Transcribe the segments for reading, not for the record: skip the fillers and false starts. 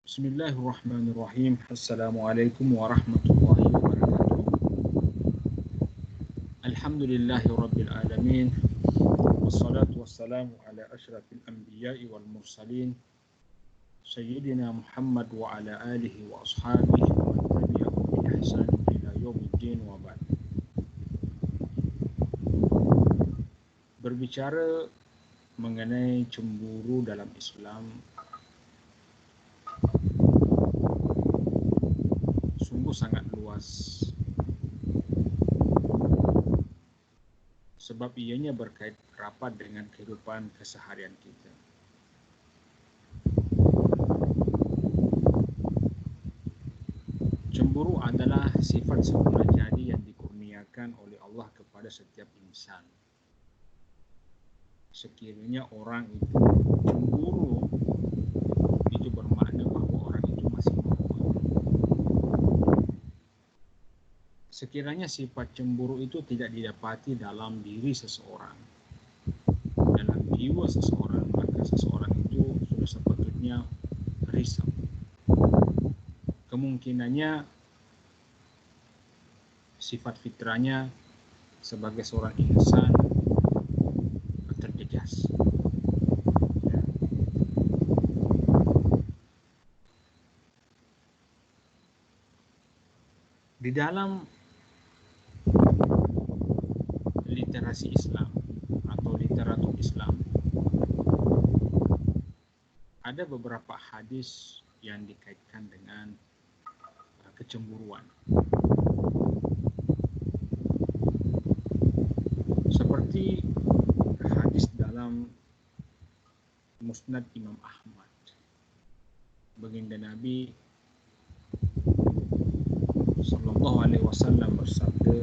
Bismillahirrahmanirrahim. Assalamualaikum warahmatullahi wabarakatuh. Alhamdulillahirabbil alamin. Wassalatu wassalamu ala asyrafil anbiya'i wal mursalin sayyidina Muhammad wa ala alihi wa ashabihi wa man tabi'ahum bi ihsan ila yaumiddin wa ba'd. Berbicara mengenai cemburu dalam Islam, sungguh sangat luas, sebab ianya berkait rapat dengan kehidupan keseharian kita. Cemburu adalah sifat semula jadi yang dikurniakan oleh Allah kepada setiap insan. Sekiranya orang itu cemburu, itu bermakna bahawa orang itu masih normal. Sekiranya sifat cemburu itu tidak didapati dalam diri seseorang, dalam jiwa seseorang, maka seseorang itu sudah sepatutnya risau. Kemungkinannya sifat fitrahnya sebagai seorang insan terjejas. Di dalam literasi Islam atau literatur Islam, ada beberapa hadis yang dikaitkan dengan kecemburuan. Seperti hadis dalam Musnad Imam Ahmad, baginda Nabi sallallahu alaihi wasallam bersabda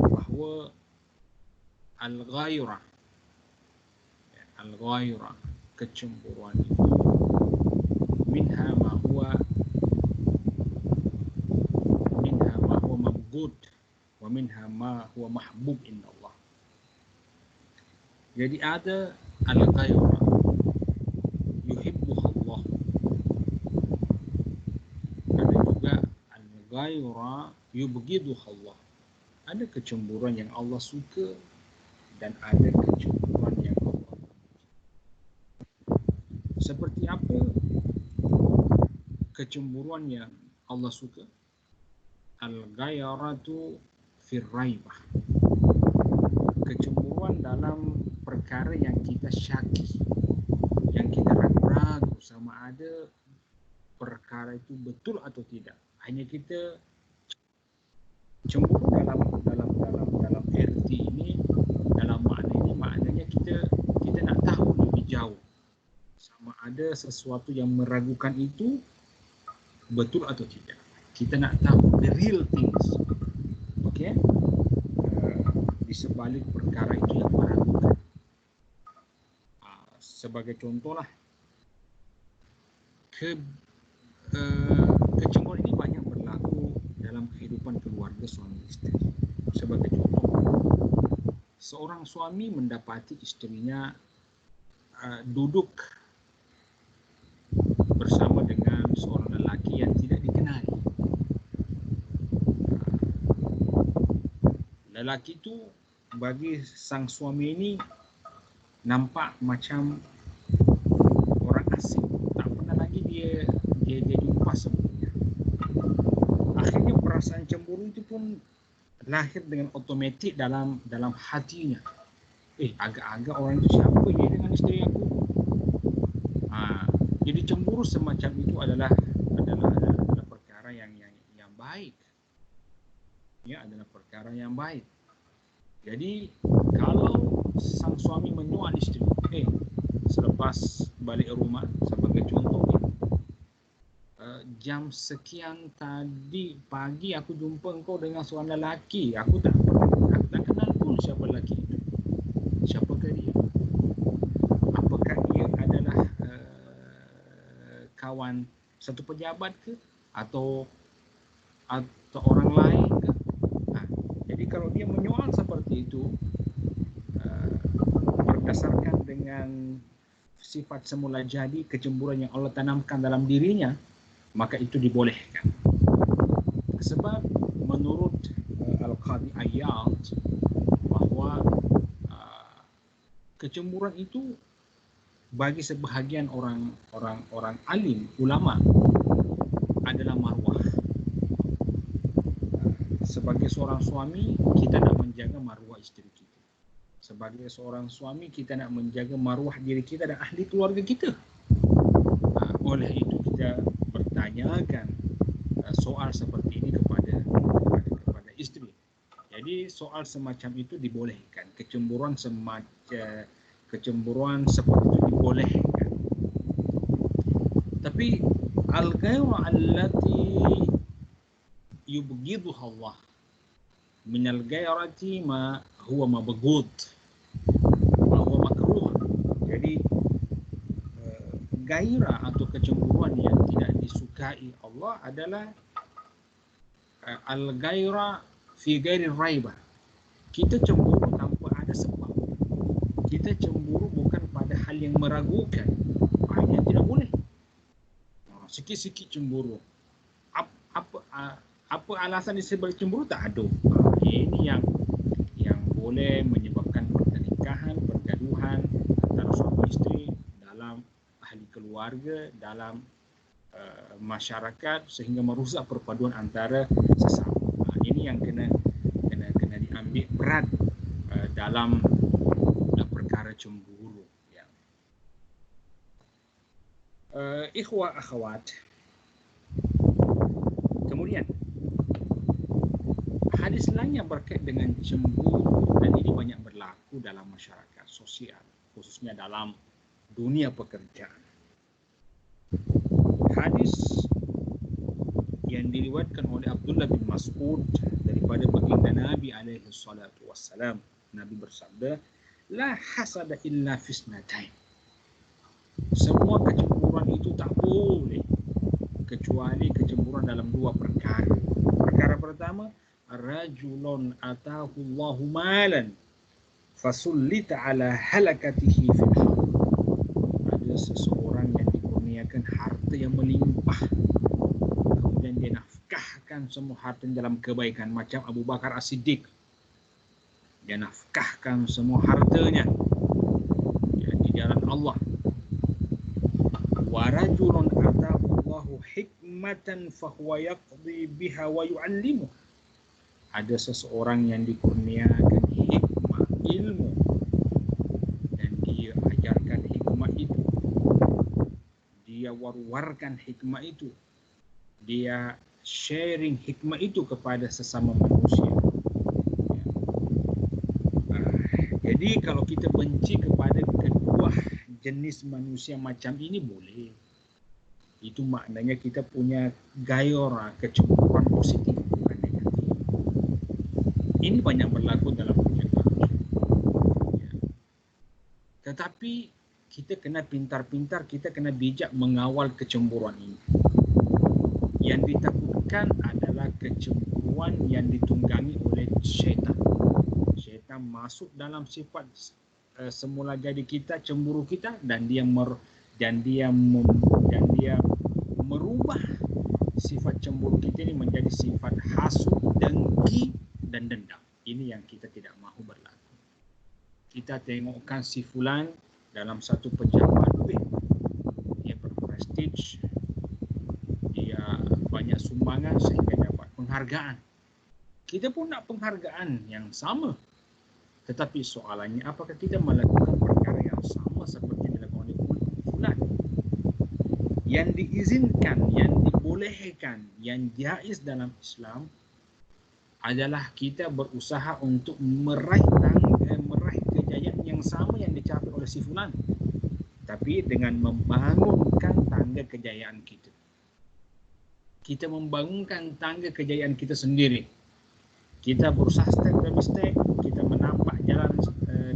bahawa al-ghairah, kecemburuan itu minha ma huwa mabghud wa minha ma huwa mahbub indallah. Jadi ada al-ghairah yuhibbuha Allah, ada juga al-ghairah yubghiduha Allah. Ada kecemburuan yang Allah suka dan ada kecemburuan yang Allah benci. Seperti apa kecemburuan yang Allah suka? Al-ghairatu fir raibah, kecemburuan dalam perkara yang kita syaki, yang kita ragu-ragu sama ada perkara itu betul atau tidak. Hanya kita cemburu dalam erti ini, dalam makna ini, maknanya kita nak tahu lebih jauh sama ada sesuatu yang meragukan itu betul atau tidak. Kita nak tahu the real things, okay? Di sebalik perkara itu yang meragukan. Sebagai contohlah, kecemburuan ini banyak berlaku dalam kehidupan keluarga suami isteri. Sebagai contoh, seorang suami mendapati istrinya duduk bersama dengan seorang lelaki yang tidak dikenali. Lelaki itu bagi sang suami ini nampak macam orang asing, tak pernah lagi dia jumpa sebelumnya. Akhirnya perasaan cemburu itu pun lahir dengan otomatik dalam hatinya. Agak-agak orang itu siapa dia dengan isteri aku? Jadi cemburu semacam itu adalah perkara yang baik. Ya, adalah perkara yang baik. Jadi kalau sang suami menyoal isteri, selepas balik rumah, sebagai contoh, jam sekian tadi pagi aku jumpa engkau dengan seorang lelaki, aku tak kenal pun siapa lelaki itu. Siapakah dia? Apakah dia adalah kawan satu pejabat ke, atau orang lain ke? Jadi kalau dia menyoal seperti itu berdasarkan dengan sifat semula jadi, kecemburuan yang Allah tanamkan dalam dirinya, maka itu dibolehkan. Sebab menurut Al-Qadi Iyad bahwa kecemburuan itu bagi sebahagian orang alim, ulama, adalah marwah. Sebagai seorang suami, kita nak menjaga marwah isteri kita. Sebagai seorang suami, kita nak menjaga maruah diri kita dan ahli keluarga kita. Oleh itu kita bertanyakan soal seperti ini kepada isteri. Jadi soal semacam itu dibolehkan. Kecemburuan seperti itu dibolehkan. Tapi al-ghaira allati yubghiduha Allah min al-ghairati ma huwa mabghud. Jadi gairah atau kecemburuan yang tidak disukai Allah adalah al-gairah fi ghairi raibah. Kita cemburu tanpa ada sebab. Kita cemburu bukan pada hal yang meragukan. Yang tidak boleh. Sikit-sikit cemburu. Apa alasan disebut cemburu? Tak ada. Ini yang boleh menyebabkan pertelingkahan, pergaduhan antara suami isteri dalam ahli keluarga, dalam masyarakat, sehingga merusak perpaduan antara sesama. Ini yang kena diambil berat dalam perkara cemburu. Ya. Ikhwah akhwat. Kemudian hadis lain yang berkait dengan cemburu, dan ini banyak berlaku dalam masyarakat sosial, khususnya dalam dunia pekerjaan. Hadis yang diriwayatkan oleh Abdullah bin Mas'ud daripada baginda Nabi alaihi salatu wassalam. Nabi bersabda, la hasada illa fisnatain. Semua kecemburuan itu tak boleh kecuali kecemburuan dalam dua perkara. Perkara pertama, rajulun atahu Allahu malan fasullita ala halakatihi fil ardh. Ada seseorang yang dikurniakan harta yang melimpah, kemudian dia nafkahkan semua harta dalam kebaikan, macam Abu Bakar As-Siddiq. Dia nafkahkan semua hartanya di jalan Allah. Wa rajulun atahu Allahu hikmatan fahuwa yaqdi biha wa yu'allimuh. Ada seseorang yang dikurniakan hikmah, ilmu, dan dia ajarkan hikmah itu, dia war-warkan hikmah itu, dia sharing hikmah itu kepada sesama manusia. Jadi kalau kita benci kepada kedua jenis manusia macam ini boleh. Itu maknanya kita punya gairah, kecemburuan positif, bukan negatif. Ini banyak berlaku dalam dunia manusia. Ya. Tetapi kita kena pintar-pintar, kita kena bijak mengawal kecemburuan ini. Yang ditakutkan adalah kecemburuan yang ditunggangi oleh syaitan. Syaitan masuk dalam sifat semula jadi kita, cemburu kita, dan dia merubah sifat cemburu kita ini menjadi sifat hasud, dengki, dan dendam. Ini yang kita tidak mahu berlaku. Kita tengokkan si fulan dalam satu pejabat, dia berprestige, dia banyak sumbangan sehingga dapat penghargaan. Kita pun nak penghargaan yang sama. Tetapi soalannya, apakah kita melakukan perkara yang sama seperti dilakukan oleh fulan? Yang diizinkan, yang dibolehkan, yang jaiz dalam Islam adalah kita berusaha untuk meraih kejayaan yang sama yang dicapai oleh si fulan, tapi dengan membangunkan tangga kejayaan kita. Kita membangunkan tangga kejayaan kita sendiri. Kita berusaha step demi step, kita menampak jalan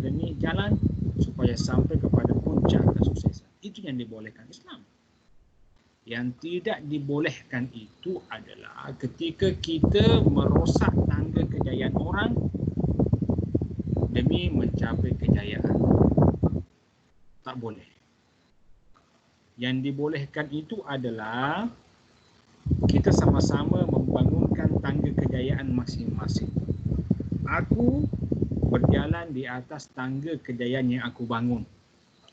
demi jalan supaya sampai kepada puncak kesuksesan. Itu yang dibolehkan Islam. Yang tidak dibolehkan itu adalah ketika kita merosak tangga kejayaan orang demi mencapai kejayaan. Tak boleh. Yang dibolehkan itu adalah kita sama-sama membangunkan tangga kejayaan masing-masing. Aku berjalan di atas tangga kejayaan yang aku bangun.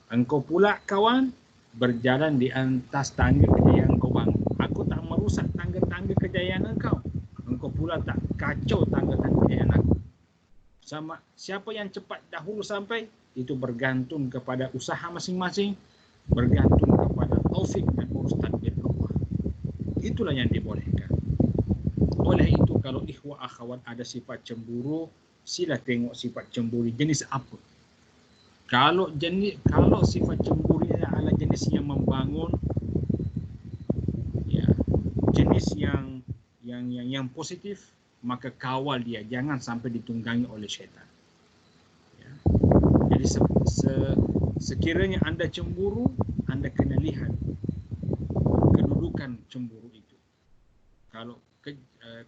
Engkau pula kawan berjalan di atas tangga kejayaan kau bangun. Aku tak merusak tangga-tangga kejayaan engkau. Engkau pula tak kacau tangga-tangga kejayaan aku. Sama siapa yang cepat dahulu sampai itu bergantung kepada usaha masing-masing, bergantung kepada taufik dan urus tadbir Allah. Itulah yang dibolehkan. Oleh itu kalau ikhwah akhwat ada sifat cemburu, sila tengok sifat cemburu jenis apa. Kalau sifat cemburunya adalah jenis yang membangun, ya, jenis yang positif, maka kawal dia, jangan sampai ditunggangi oleh syaitan. Ya. Jadi sekiranya anda cemburu, anda kena lihat kedudukan cemburu itu.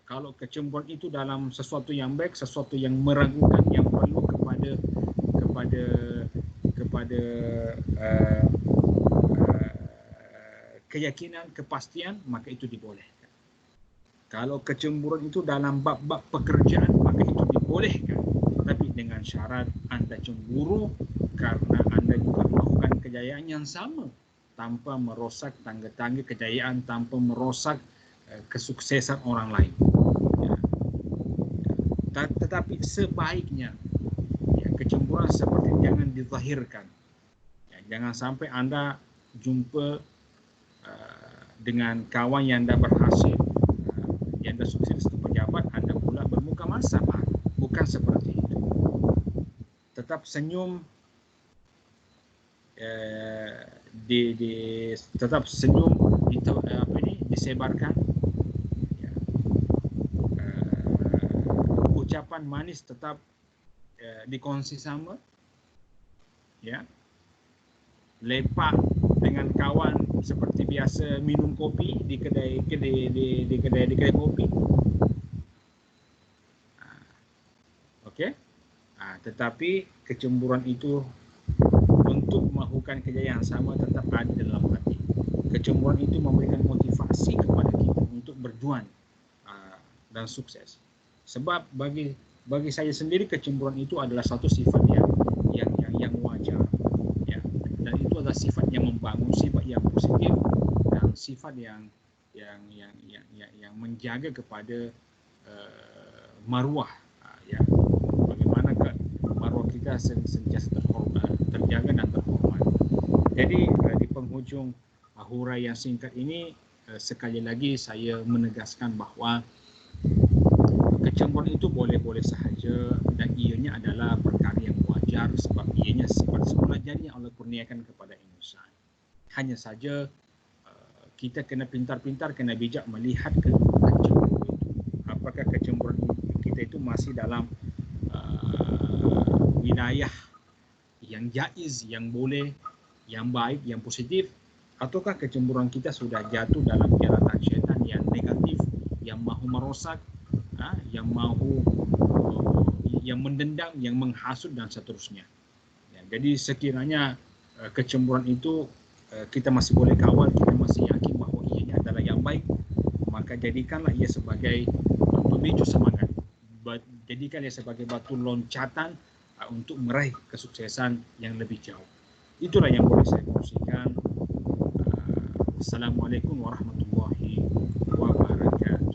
Kalau kecemburuan itu dalam sesuatu yang baik, sesuatu yang meragukan, yang perlu kepada keyakinan, kepastian, maka itu dibolehkan. Kalau kecemburuan itu dalam bab-bab pekerjaan, maka itu dibolehkan. Tapi dengan syarat anda cemburu karena anda juga melakukan kejayaan yang sama, tanpa merosak tangga-tangga kejayaan, tanpa merosak kesuksesan orang lain. Ya. Tetapi sebaiknya kecemburuan seperti jangan dizahirkan. Ya, jangan sampai anda jumpa dengan kawan yang anda berhasil, yang anda sukses ke pejabat, anda pula bermuka masam. Bukan seperti itu. Tetap senyum, tetap senyum disebarkan. Ya. Ucapan manis tetap dikongsi sama, ya. Lepak dengan kawan seperti biasa minum kopi di kedai kopi. Okey. Tetapi kecemburuan itu untuk melakukan kejayaan sama tetap ada dalam hati. Kecemburuan itu memberikan motivasi kepada kita untuk berjuang dan sukses. Sebab bagi saya sendiri kecemburuan itu adalah satu sifat yang wajar, ya. Dan itu adalah sifat yang membangun, sifat yang positif, dan sifat yang menjaga kepada maruah, ya. Bagaimana maruah kita sentiasa terjaga dan terhormat. Jadi di penghujung huraian yang singkat ini, sekali lagi saya menegaskan bahawa kecemburuan itu boleh-boleh sahaja dan ianya adalah perkara yang wajar sebab ianya sifat semula jadi yang Allah kurniakan kepada insan. Hanya saja kita kena pintar-pintar, kena bijak melihat kedudukan cemburu itu. Apakah kecemburuan kita itu masih dalam wilayah yang jaiz, yang boleh, yang baik, yang positif, ataukah kecemburuan kita sudah jatuh dalam jeratan syaitan yang negatif, yang mahu merosak, yang mahu yang mendendam, yang menghasut dan seterusnya. Ya, jadi sekiranya kecemburuan itu kita masih boleh kawal, kita masih yakin bahawa ianya adalah yang baik, maka jadikanlah ia sebagai pemicu semangat, jadikan ia sebagai batu loncatan untuk meraih kesuksesan yang lebih jauh. Itulah yang boleh saya kongsikan. Assalamualaikum warahmatullahi wabarakatuh.